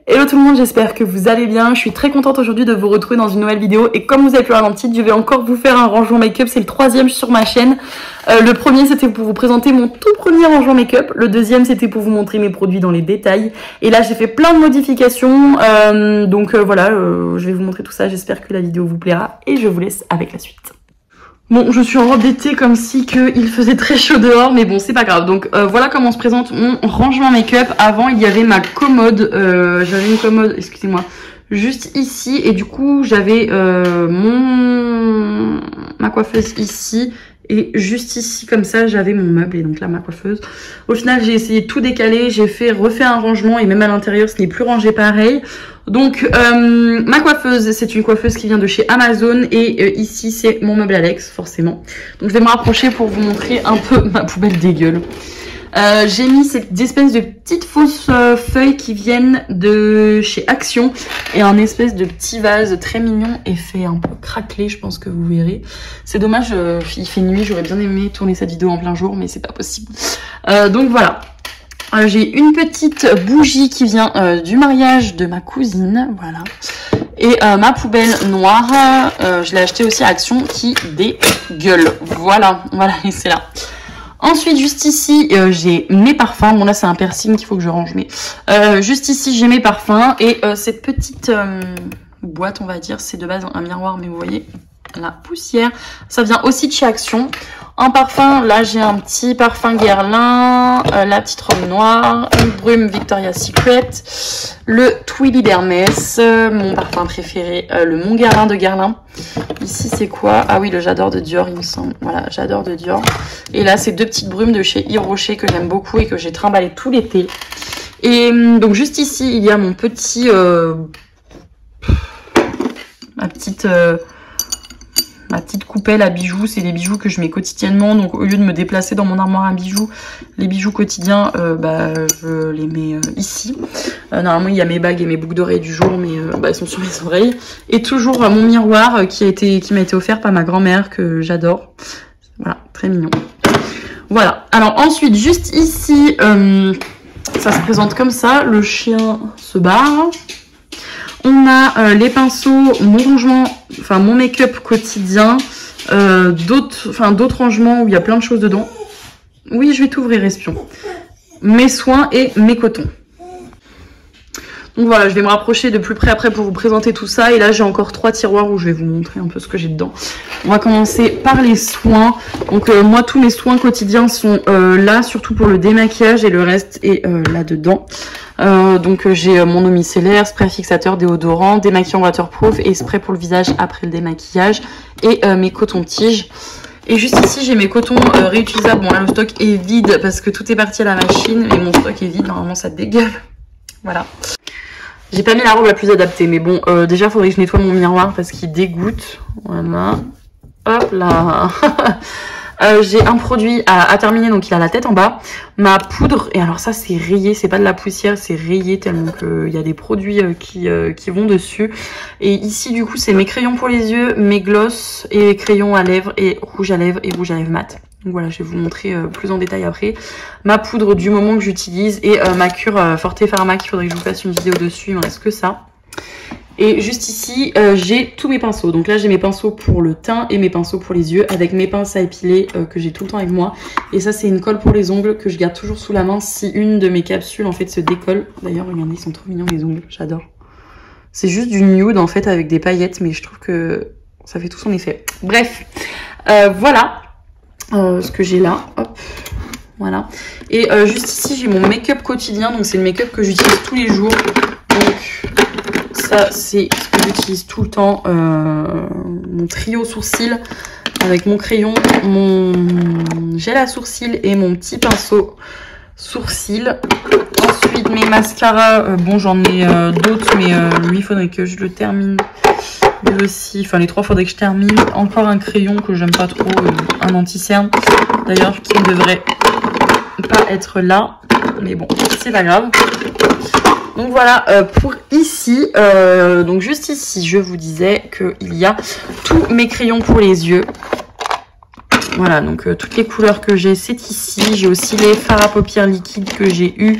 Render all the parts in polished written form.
Hello tout le monde, j'espère que vous allez bien. Je suis très contente aujourd'hui de vous retrouver dans une nouvelle vidéo. Et comme vous avez pu voir dans le titre, je vais encore vous faire un rangement make-up. C'est le troisième sur ma chaîne. Le premier, c'était pour vous présenter mon tout premier rangement make-up. Le deuxième, c'était pour vous montrer mes produits dans les détails. Et là, j'ai fait plein de modifications. Voilà, je vais vous montrer tout ça. J'espère que la vidéo vous plaira. Et je vous laisse avec la suite. Bon, je suis en robe d'été comme si il faisait très chaud dehors, mais bon, c'est pas grave. Donc voilà comment se présente mon rangement make-up. Avant, il y avait ma commode. J'avais une commode, excusez-moi, juste ici. Et du coup, j'avais ma coiffeuse ici. Et juste ici, comme ça, j'avais mon meuble et donc là, ma coiffeuse. Au final, j'ai essayé de tout décaler. J'ai refait un rangement et même à l'intérieur, ce n'est plus rangé pareil. Donc, ma coiffeuse, c'est une coiffeuse qui vient de chez Amazon. Et ici, c'est mon meuble Alex, forcément. Donc, je vais me rapprocher pour vous montrer un peu ma poubelle dégueule. J'ai mis ces espèces de petites fausses feuilles qui viennent de chez Action et un espèce de petit vase très mignon et fait un peu craquelé, je pense que vous verrez. C'est dommage, il fait nuit, j'aurais bien aimé tourner cette vidéo en plein jour mais c'est pas possible. Donc voilà. J'ai une petite bougie qui vient du mariage de ma cousine, voilà. Et ma poubelle noire, je l'ai achetée aussi à Action qui dégueule. Voilà, et c'est là. Ensuite, juste ici, j'ai mes parfums. Bon, là, c'est un piercing qu'il faut que je range. Mais juste ici, j'ai mes parfums. Et cette petite boîte, on va dire, c'est de base un miroir. Mais vous voyez, la poussière. Ça vient aussi de chez Action. En parfum, là, j'ai un petit parfum Guerlain. La petite robe noire. Une brume Victoria's Secret. Le Twilly d'Hermès. Mon parfum préféré, le Mon Guerlain de Guerlain. Ici, c'est quoi? Ah oui, le J'adore de Dior, il me semble. Voilà, J'adore de Dior. Et là, c'est deux petites brumes de chez Yves Rocher que j'aime beaucoup et que j'ai trimballé tout l'été. Et donc, juste ici, il y a mon petit... ma petite coupelle à bijoux. C'est les bijoux que je mets quotidiennement. Donc, au lieu de me déplacer dans mon armoire à bijoux, les bijoux quotidiens, je les mets ici. Normalement, il y a mes bagues et mes boucles d'oreilles du jour, mais elles sont sur mes oreilles. Et toujours mon miroir qui m'a été offert par ma grand-mère, que j'adore. Voilà, très mignon. Voilà. Alors ensuite, juste ici, ça se présente comme ça. Le chien se barre. On a les pinceaux, mon rangement, enfin mon make-up quotidien, d'autres rangements où il y a plein de choses dedans. Oui, je vais t'ouvrir, espion. Mes soins et mes cotons. Donc voilà, je vais me rapprocher de plus près après pour vous présenter tout ça. Et là, j'ai encore 3 tiroirs où je vais vous montrer un peu ce que j'ai dedans. On va commencer par les soins. Donc moi, tous mes soins quotidiens sont là, surtout pour le démaquillage et le reste est là-dedans. J'ai mon eau micellaire, spray fixateur, déodorant, démaquillant waterproof et spray pour le visage après le démaquillage et mes cotons-tiges. Et juste ici, j'ai mes cotons réutilisables. Bon là, le stock est vide parce que tout est parti à la machine et mon stock est vide. Normalement, ça dégueule. Voilà. J'ai pas mis la robe la plus adaptée, mais bon, déjà, il faudrait que je nettoie mon miroir parce qu'il dégoûte. Voilà. Hop là. J'ai un produit à terminer, donc il a la tête en bas. Ma poudre, et alors ça c'est rayé, c'est pas de la poussière, c'est rayé tellement qu'il y a des produits qui vont dessus. Et ici du coup c'est mes crayons pour les yeux, mes gloss et crayons à lèvres et rouge à lèvres mat. Donc voilà, je vais vous montrer plus en détail après. Ma poudre du moment que j'utilise et ma cure Forte Pharma qu'il faudrait que je vous fasse une vidéo dessus, il me reste que ça. Et juste ici, j'ai tous mes pinceaux. Donc là, j'ai mes pinceaux pour le teint et mes pinceaux pour les yeux avec mes pinces à épiler que j'ai tout le temps avec moi. Et ça, c'est une colle pour les ongles que je garde toujours sous la main si une de mes capsules, en fait, se décolle. D'ailleurs, regardez, ils sont trop mignons, les ongles. J'adore. C'est juste du nude, en fait, avec des paillettes, mais je trouve que ça fait tout son effet. Bref, voilà ce que j'ai là. Hop. Voilà. Et juste ici, j'ai mon make-up quotidien. Donc, c'est le make-up que j'utilise tous les jours. Donc... ça, c'est ce que j'utilise tout le temps, mon trio sourcils avec mon crayon, mon gel à sourcils et mon petit pinceau sourcils. Ensuite, mes mascaras, bon, j'en ai d'autres, mais lui, il faudrait que je le termine. Lui aussi, enfin les 3, faudrait que je termine. Encore un crayon que j'aime pas trop, un anti-cerne, d'ailleurs, qui ne devrait pas être là. Mais bon, c'est pas grave. Donc voilà, pour ici, donc juste ici, je vous disais qu'il y a tous mes crayons pour les yeux. Voilà, donc toutes les couleurs que j'ai, c'est ici. J'ai aussi les fards à paupières liquides que j'ai eu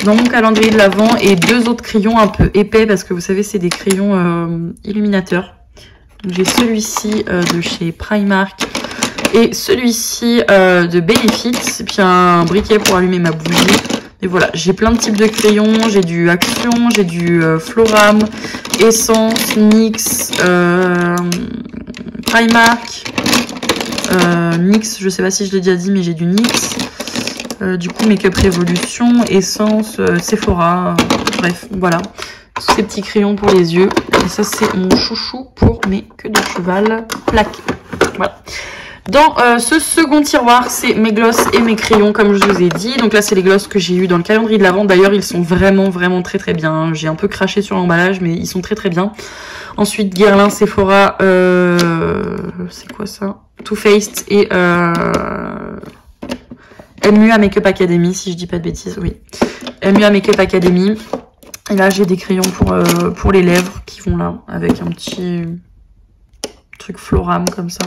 dans mon calendrier de l'Avent et 2 autres crayons un peu épais parce que vous savez, c'est des crayons illuminateurs. J'ai celui-ci de chez Primark et celui-ci de Benefit. Et puis un briquet pour allumer ma bougie. Et voilà, j'ai plein de types de crayons. J'ai du Action, j'ai du Floram, Essence, NYX, Primark, NYX, je sais pas si je l'ai déjà dit, mais j'ai du NYX. Du coup, Make-up Révolution, Essence, Sephora, bref, voilà. Tous ces petits crayons pour les yeux. Et ça, c'est mon chouchou pour mes queues de cheval plaquées. Voilà. Dans ce second tiroir, c'est mes glosses et mes crayons, comme je vous ai dit. Donc là, c'est les glosses que j'ai eu dans le calendrier de l'Avent. D'ailleurs, ils sont vraiment, vraiment très, très bien. J'ai un peu craché sur l'emballage, mais ils sont très, très bien. Ensuite, Guerlain, Sephora, c'est quoi ça? Too Faced et MUA Makeup Academy, si je dis pas de bêtises, oui. MUA Makeup Academy. Et là, j'ai des crayons pour les lèvres qui vont là, avec un petit truc Floram comme ça.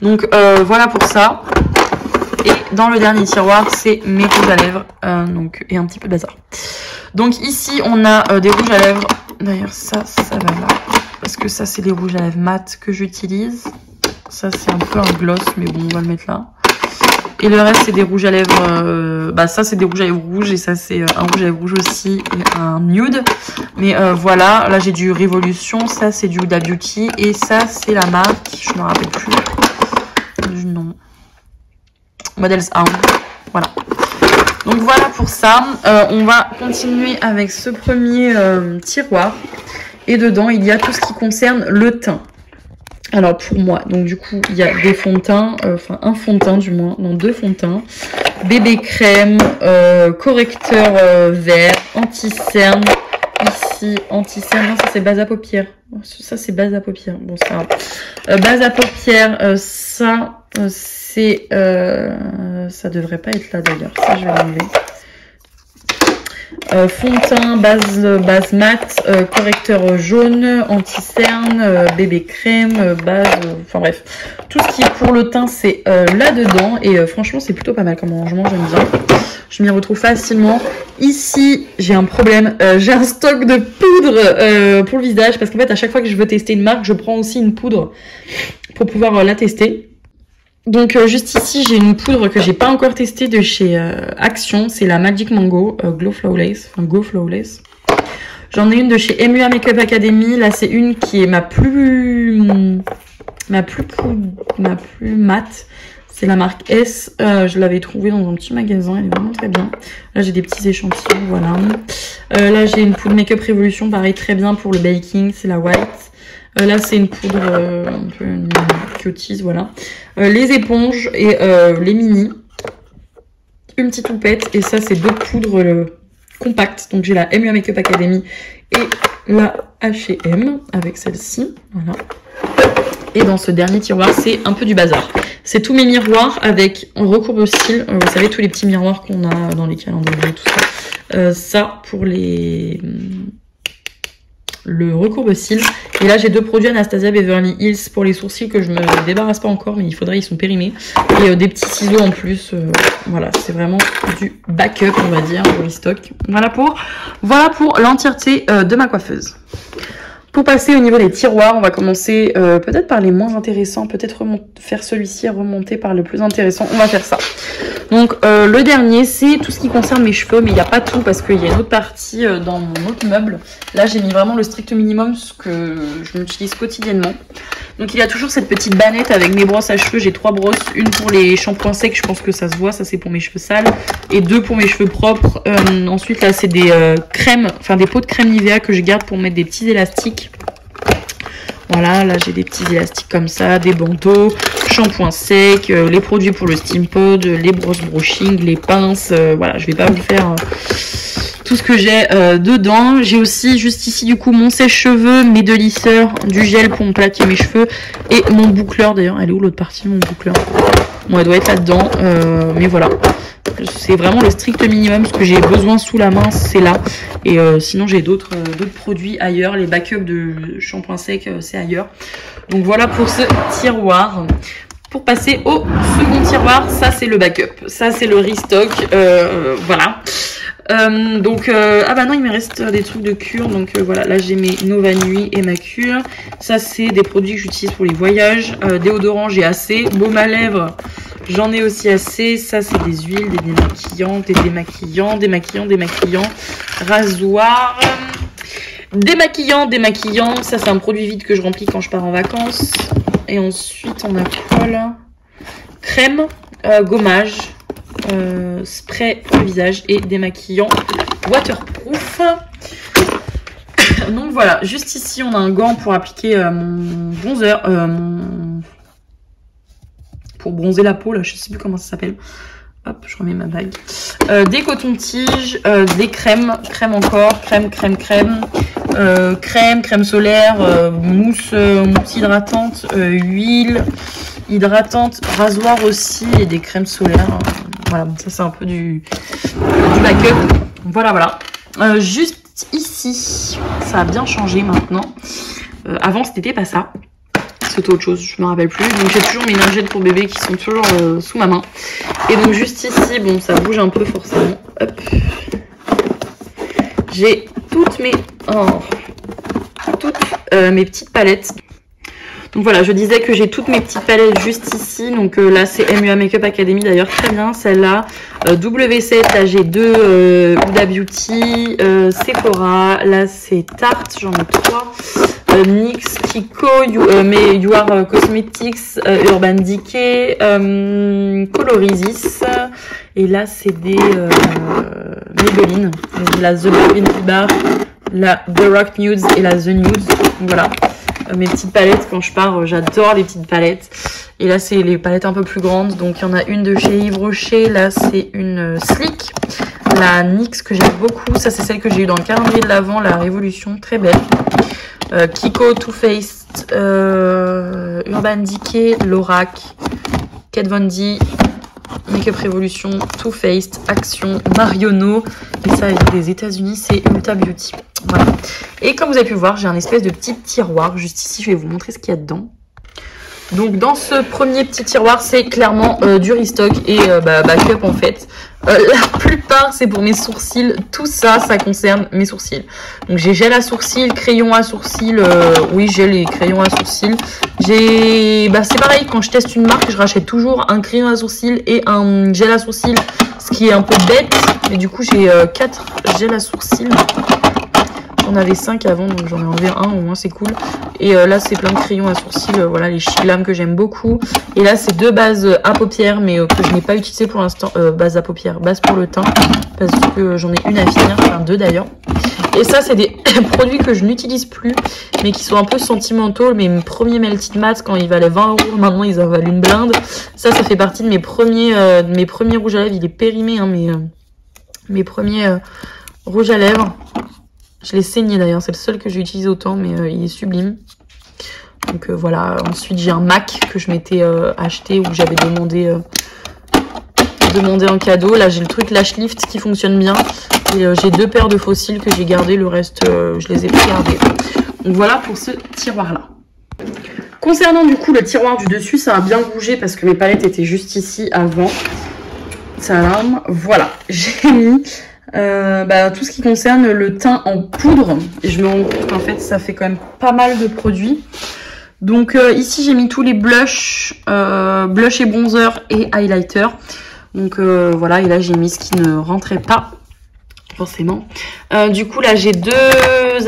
Donc voilà pour ça. Et dans le dernier tiroir, c'est mes rouges à lèvres, donc, et un petit peu de bazar. Donc ici, on a des rouges à lèvres. D'ailleurs, ça va là. Parce que ça, c'est des rouges à lèvres mat que j'utilise. Ça, c'est un peu un gloss, mais bon, on va le mettre là. Et le reste, c'est des rouges à lèvres. Ça, c'est des rouges à lèvres rouges. Et ça, c'est un rouge à lèvres rouge aussi. Et un nude. Mais voilà, là, j'ai du Révolution. Ça, c'est du Huda Beauty. Et ça, c'est la marque. Je me rappelle plus du nom. Models Hound. Voilà. Donc voilà pour ça. On va continuer avec ce premier tiroir. Et dedans, il y a tout ce qui concerne le teint. Alors pour moi, donc du coup, il y a des fonds de teint, enfin un fond de teint du moins, non 2 fonds de teint, bébé crème, correcteur vert, anti-cerne, ici anti-cerne, non ça c'est base à paupières, ça c'est base à paupières, bon ça, base à paupières, ça c'est, ça devrait pas être là d'ailleurs, ça je vais l'enlever. Fond de teint, base mat, correcteur jaune, anti-cerne, bébé crème, base, enfin bref. Tout ce qui est pour le teint, c'est là-dedans. Et franchement, c'est plutôt pas mal comme rangement, j'aime bien. Je m'y retrouve facilement. Ici, j'ai un problème. J'ai un stock de poudre pour le visage. Parce qu'en fait, à chaque fois que je veux tester une marque, je prends aussi une poudre pour pouvoir la tester. Donc juste ici, j'ai une poudre que j'ai pas encore testée de chez Action. C'est la Magic Mango Glow Flawless. Enfin, Go Flawless. J'en ai une de chez MUA Makeup Academy. Là, c'est une qui est ma plus mate. C'est la marque S. Je l'avais trouvée dans un petit magasin. Elle est vraiment très bien. Là, j'ai des petits échantillons. Voilà. Là, j'ai une poudre Makeup Révolution. Pareil, très bien pour le baking. C'est la white. Là, c'est une poudre un peu cuties, voilà. Les éponges et les mini. Une petite houppette. Et ça, c'est 2 poudres compactes. Donc, j'ai la MUA Makeup Academy et la H&M avec celle-ci. Voilà. Et dans ce dernier tiroir, c'est un peu du bazar. C'est tous mes miroirs avec en recourbe-cils. Vous savez, tous les petits miroirs qu'on a dans les calendriers, tout ça. Ça, pour le recourbe-cils. Et là, j'ai 2 produits Anastasia Beverly Hills pour les sourcils que je me débarrasse pas encore, mais il faudrait, ils sont périmés. Et des petits ciseaux en plus. Voilà, c'est vraiment du backup, on va dire, pour les stocks. Voilà pour l'entièreté de ma coiffeuse. Pour passer au niveau des tiroirs, on va commencer peut-être par les moins intéressants, peut-être faire celui-ci et remonter par le plus intéressant. On va faire ça. Donc le dernier, c'est tout ce qui concerne mes cheveux, mais il n'y a pas tout parce qu'il y a une autre partie dans mon autre meuble. Là, j'ai mis vraiment le strict minimum, ce que je m'utilise quotidiennement. Donc il y a toujours cette petite bannette avec mes brosses à cheveux. J'ai 3 brosses, une pour les shampoings secs, je pense que ça se voit, ça c'est pour mes cheveux sales, et 2 pour mes cheveux propres. Ensuite là, c'est des crèmes, enfin des pots de crème Nivea que je garde pour mettre des petits élastiques. Voilà, là j'ai des petits élastiques comme ça, des bandeaux, shampoing sec, les produits pour le steam pod, les brosses brushing, les pinces, voilà, je vais pas vous faire tout ce que j'ai dedans. J'ai aussi juste ici du coup mon sèche-cheveux, mes 2 lisseurs, du gel pour me plaquer mes cheveux et mon boucleur. D'ailleurs, elle est où l'autre partie, mon boucleur? Bon, elle doit être là-dedans, mais voilà. C'est vraiment le strict minimum. Ce que j'ai besoin sous la main, c'est là. Et sinon, j'ai d'autres produits ailleurs. Les backups de shampoing sec, c'est ailleurs. Donc voilà pour ce tiroir. pour passer au second tiroir. Ça c'est le backup, ça c'est le restock, voilà. Ah bah non, il me reste des trucs de cure, donc voilà, là j'ai mes Nova Nuit et ma cure. Ça c'est des produits que j'utilise pour les voyages. Déodorant j'ai assez, baume à lèvres j'en ai aussi assez. Ça c'est des huiles, des démaquillants, démaquillants, rasoir, démaquillant, ça c'est un produit vide que je remplis quand je pars en vacances. Et ensuite on a quoi là? Crème, gommage, spray pour le visage et démaquillant waterproof. Donc voilà, juste ici on a un gant pour appliquer mon bronzer, pour bronzer la peau là, je sais plus comment ça s'appelle. Hop, je remets ma bague. Des cotons-tiges, des crèmes, crème solaire, mousse hydratante, huile hydratante, rasoir aussi et des crèmes solaires. Voilà, bon, ça c'est un peu du backup. Voilà. Juste ici, ça a bien changé maintenant. Avant c'était pas ça. C'était autre chose, je me rappelle plus. Donc j'ai toujours mes lingettes pour bébé qui sont toujours sous ma main. Et donc juste ici, bon ça bouge un peu forcément. Hop. J'ai toutes mes petites palettes. Donc voilà, je disais que j'ai toutes mes petites palettes juste ici. Donc là c'est MUA Makeup Academy d'ailleurs, très bien celle-là. W7, là j'ai deux Huda Beauty, Sephora, là c'est Tarte, j'en ai 3. NYX, Kiko, You Are Cosmetics, Urban Decay, Colorizis. Et là c'est des Maybelline, la The Infinity Bar, la The Rock Nudes et la The Nudes. Donc voilà. Mes petites palettes quand je pars, j'adore les petites palettes. Et là c'est les palettes un peu plus grandes. Donc il y en a une de chez Yves Rocher, là c'est une Slick, la NYX que j'aime beaucoup, ça c'est celle que j'ai eu dans le calendrier de l'Avent, la Révolution, très belle. Kiko, Too Faced, Urban Decay, Lorac, Kat Von D, Makeup Revolution, Too Faced, Action, Marionneau. Et ça des États-Unis c'est Ulta Beauty. Voilà. Et comme vous avez pu voir, j'ai un espèce de petit tiroir juste ici. Je vais vous montrer ce qu'il y a dedans. Donc dans ce premier petit tiroir, c'est clairement du restock et backup en fait. La plupart c'est pour mes sourcils. Tout ça, ça concerne mes sourcils. Donc j'ai gel à sourcils, crayon à sourcils. Oui, j'ai les crayons à sourcils. J'ai, c'est pareil, quand je teste une marque, je rachète toujours un crayon à sourcils et un gel à sourcils. Ce qui est un peu bête, mais du coup j'ai 4 gels à sourcils. J'en avais 5 avant, donc j'en ai enlevé un, au moins c'est cool. Et là c'est plein de crayons à sourcils, voilà les Chiglam que j'aime beaucoup. Et là c'est 2 bases à paupières, mais que je n'ai pas utilisé pour l'instant. Base à paupières, base pour le teint, parce que j'en ai une à finir, enfin 2 d'ailleurs. Et ça c'est des produits que je n'utilise plus, mais qui sont un peu sentimentaux. Mes premiers Melted Matte, quand ils valaient 20 €, maintenant ils en valent une blinde. Ça fait partie de mes premiers rouges à lèvres. Il est périmé, hein, mes premiers rouges à lèvres. Je l'ai saigné d'ailleurs, c'est le seul que j'ai utilisé autant, mais il est sublime. Donc voilà, ensuite j'ai un MAC que je m'étais acheté, ou j'avais demandé en cadeau. Là j'ai le truc Lash Lift qui fonctionne bien. Et j'ai 2 paires de faux cils que j'ai gardés, le reste je les ai pas gardés. Donc voilà pour ce tiroir là. Concernant du coup le tiroir du dessus, ça a bien bougé parce que mes palettes étaient juste ici avant. Tadam, voilà, j'ai mis... tout ce qui concerne le teint en poudre, et je me rends compte qu'en fait ça fait quand même pas mal de produits. Donc ici j'ai mis tous les blushs, blush et bronzer et highlighter. Donc voilà, et là j'ai mis ce qui ne rentrait pas forcément. Du coup là j'ai 2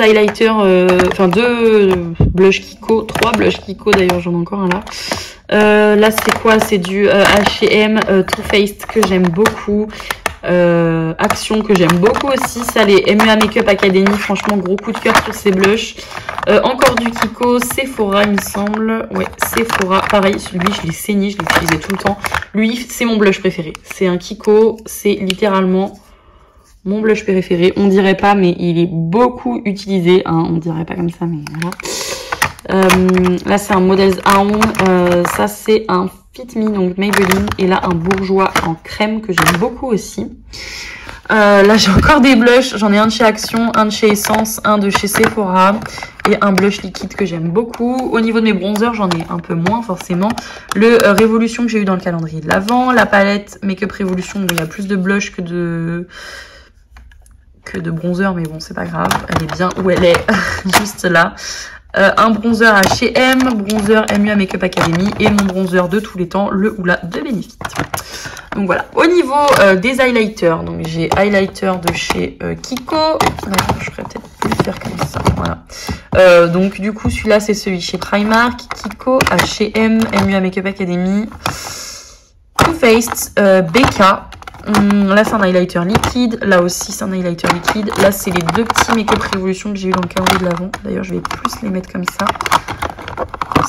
highlighters, 2 blush Kiko, 3 blush Kiko d'ailleurs, j'en ai encore un là. Là c'est quoi? C'est du H&M Too Faced que j'aime beaucoup. Action que j'aime beaucoup aussi, ça les MUA Makeup Academy, franchement gros coup de cœur sur ces blushs. Encore du Kiko, Sephora il me semble, ouais Sephora, pareil celui je l'ai saigné, je l'utilisais tout le temps. Lui c'est mon blush préféré, c'est un Kiko, c'est littéralement mon blush préféré, on dirait pas mais il est beaucoup utilisé, hein, on dirait pas comme ça mais voilà. Là c'est un Models Own, ça c'est un Fit Me, donc Maybelline, et là un bourgeois en crème que j'aime beaucoup aussi. Là j'ai encore des blushs, j'en ai un de chez Action, un de chez Essence, un de chez Sephora et un blush liquide que j'aime beaucoup. Au niveau de mes bronzers, j'en ai un peu moins forcément. Le Révolution que j'ai eu dans le calendrier de l'Avent, la palette Make-up Révolution où il y a plus de blush que de bronzer, mais bon c'est pas grave, elle est bien où elle est, juste là. Un bronzer à H&M, bronzer MUA Makeup Academy et mon bronzer de tous les temps, le Hoola de Benefit. Donc voilà, au niveau des highlighters, donc j'ai highlighter de chez Kiko. Je ferais peut-être plus faire comme ça, voilà. Donc du coup celui-là c'est celui chez Primark, Kiko, H&M, MUA Makeup Academy, Too Faced, BK. Là c'est un highlighter liquide, là aussi c'est un highlighter liquide, là c'est les deux petits Make-up Révolution que j'ai eu dans le calendrier de l'Avent. D'ailleurs je vais plus les mettre comme ça,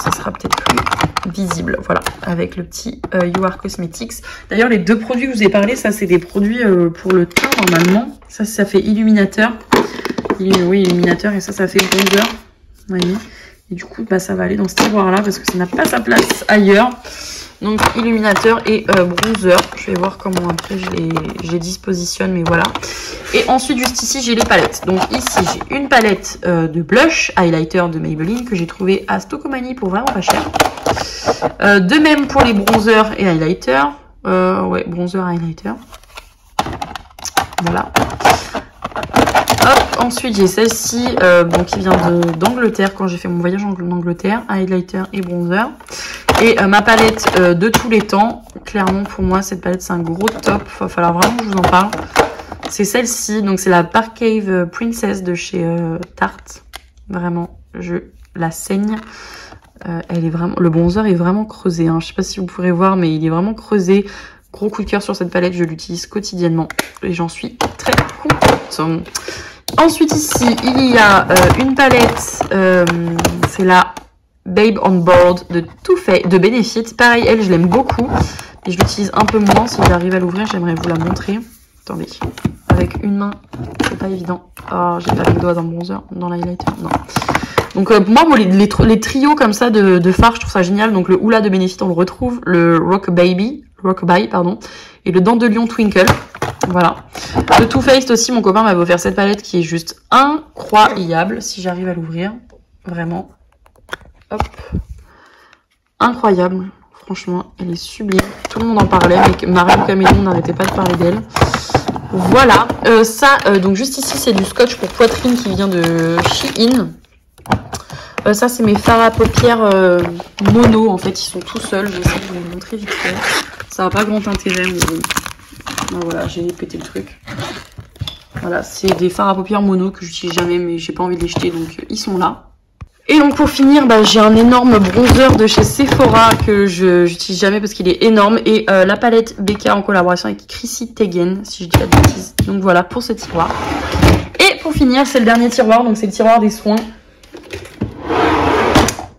ça sera peut-être plus visible, voilà, avec le petit You Are Cosmetics. D'ailleurs les deux produits que je vous ai parlé, ça c'est des produits pour le teint normalement, ça fait illuminateur, oui illuminateur, et ça fait bronzer, vous voyez, et du coup bah, ça va aller dans ce tiroir là parce que ça n'a pas sa place ailleurs. Donc illuminateur et bronzer, je vais voir comment après je les dispositionne, mais voilà. Et ensuite juste ici j'ai les palettes. Donc ici j'ai une palette de blush, highlighter de Maybelline que j'ai trouvé à Stocomanie pour vraiment pas cher. De même pour les bronzers et highlighter. Ouais, bronzer, highlighter. Voilà. Hop, ensuite j'ai celle-ci bon, qui vient d'Angleterre quand j'ai fait mon voyage en Angleterre, highlighter et bronzer. Et ma palette de tous les temps, clairement pour moi cette palette c'est un gros top, il va falloir vraiment que je vous en parle. C'est celle-ci, donc c'est la Park Cave Princess de chez Tarte. Vraiment, je la saigne. Elle est vraiment, le bronzer est vraiment creusé, hein. Je sais pas si vous pourrez voir, mais il est vraiment creusé. Gros coup de cœur sur cette palette, je l'utilise quotidiennement et j'en suis très contente. Ensuite ici, il y a une palette, c'est la Babe on Board de de Benefit. Pareil, elle, je l'aime beaucoup. Et je l'utilise un peu moins. Si j'arrive à l'ouvrir, j'aimerais vous la montrer. Attendez. Avec une main, c'est pas évident. Oh, j'ai pas les doigts dans le bronzer, dans l'highlighter. Non. Donc, moi, les trios comme ça de fard, je trouve ça génial. Donc, le Hoola de Benefit, on le retrouve. Le Rockabye, pardon. Et le Dandelion Twinkle. Voilà. Le Too Faced aussi, mon copain m'a offert cette palette qui est juste incroyable. Si j'arrive à l'ouvrir. Vraiment. Hop, incroyable, franchement, elle est sublime. Tout le monde en parlait, mais Marion Caméléon n'arrêtait pas de parler d'elle. Voilà, donc juste ici, c'est du scotch pour poitrine qui vient de Shein. Ça, c'est mes fards à paupières mono, en fait, ils sont tout seuls. Je vais essayer de vous les montrer vite fait. Ça n'a pas grand intérêt, mais bon. Ben voilà, j'ai pété le truc. Voilà, c'est des fards à paupières mono que j'utilise jamais, mais j'ai pas envie de les jeter, donc ils sont là. Et donc pour finir, bah, j'ai un énorme bronzer de chez Sephora que je n'utilise jamais parce qu'il est énorme. Et la palette BK en collaboration avec Chrissy Teigen, si je dis pas de bêtises. Donc voilà pour ce tiroir. Et pour finir, c'est le dernier tiroir, donc c'est le tiroir des soins.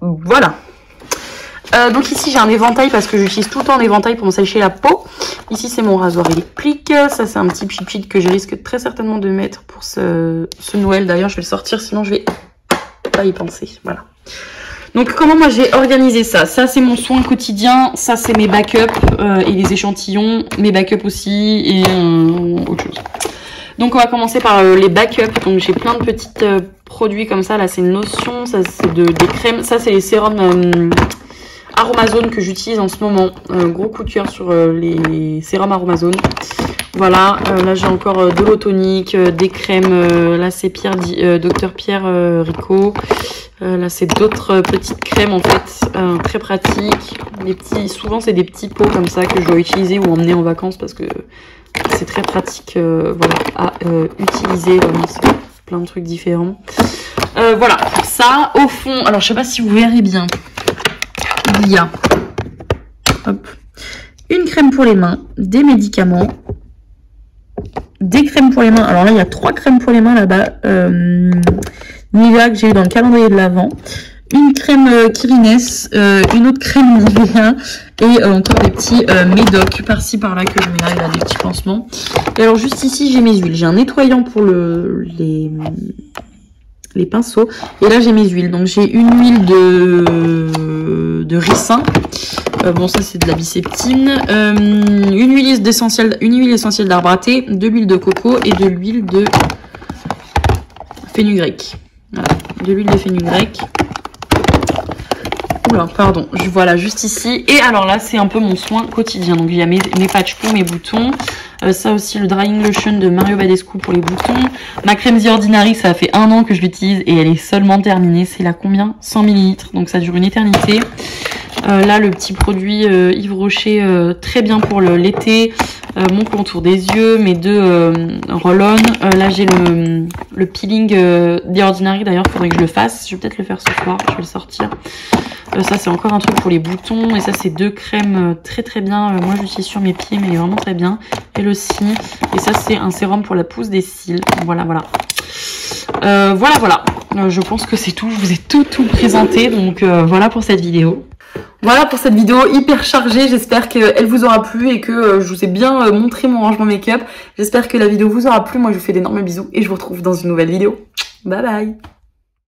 Voilà. Donc ici j'ai un éventail parce que j'utilise tout le temps un éventail pour me sécher la peau. Ici c'est mon rasoir électrique. Ça c'est un petit pchit que je risque très certainement de mettre pour ce Noël. D'ailleurs je vais le sortir sinon je vais pas y penser. Voilà. Donc comment moi j'ai organisé ça? Ça c'est mon soin quotidien. Ça c'est mes backups et les échantillons. Mes backups aussi et autre chose. Donc on va commencer par les backups. Donc j'ai plein de petits produits comme ça. Là c'est une lotion. Ça c'est des crèmes. Ça c'est les sérums Aromazone que j'utilise en ce moment. Gros coup de cœur sur les sérums Aromazone. Voilà, là j'ai encore de l'eau tonique, des crèmes, là c'est Dr Pierre Rico. Là c'est d'autres petites crèmes en fait, très pratiques. Souvent c'est des petits pots comme ça que je dois utiliser ou emmener en vacances parce que c'est très pratique voilà, à utiliser. Vraiment, c'est plein de trucs différents. Voilà, ça au fond, alors je sais pas si vous verrez bien. Il y a hop, une crème pour les mains, des médicaments, des crèmes pour les mains. Alors là, il y a 3 crèmes pour les mains là-bas. Nivea que j'ai eu dans le calendrier de l'Avent. Une crème Kirines, une autre crème Nivea et encore des petits médocs par-ci par-là que je mets là. Il y a des petits pansements. Et alors juste ici, j'ai mes huiles. J'ai un nettoyant pour les pinceaux. Et là, j'ai mes huiles. Donc j'ai une huile de ricin. Bon, ça c'est de la biceptine. Une huile essentielle d'arbre à thé, de l'huile de coco et de l'huile de fenugrec. Voilà, de l'huile de fenugrec. Oula, pardon, voilà, juste ici. Et alors là, c'est un peu mon soin quotidien. Donc, il y a mes patchs pour mes boutons. Ça aussi, le Drying Lotion de Mario Badescu pour les boutons. Ma crème The Ordinary, ça fait 1 an que je l'utilise et elle est seulement terminée. C'est là combien? 100 ml. Donc, ça dure une éternité. Là, le petit produit Yves Rocher, très bien pour l'été. Mon contour des yeux, mes 2 roll-on. Là, j'ai le peeling The Ordinary. D'ailleurs, il faudrait que je le fasse. Je vais peut-être le faire ce soir. Je vais le sortir. Ça, c'est encore un truc pour les boutons. Et ça, c'est 2 crèmes très très bien. Moi, je l'utilise sur mes pieds, mais il est vraiment très bien. Elle aussi. Et ça, c'est un sérum pour la pousse des cils. Voilà, voilà. Voilà. Je pense que c'est tout. Je vous ai tout présenté. Donc, voilà pour cette vidéo. Voilà pour cette vidéo hyper chargée, j'espère qu'elle vous aura plu et que je vous ai bien montré mon rangement make-up. J'espère que la vidéo vous aura plu, moi je vous fais d'énormes bisous et je vous retrouve dans une nouvelle vidéo. Bye bye.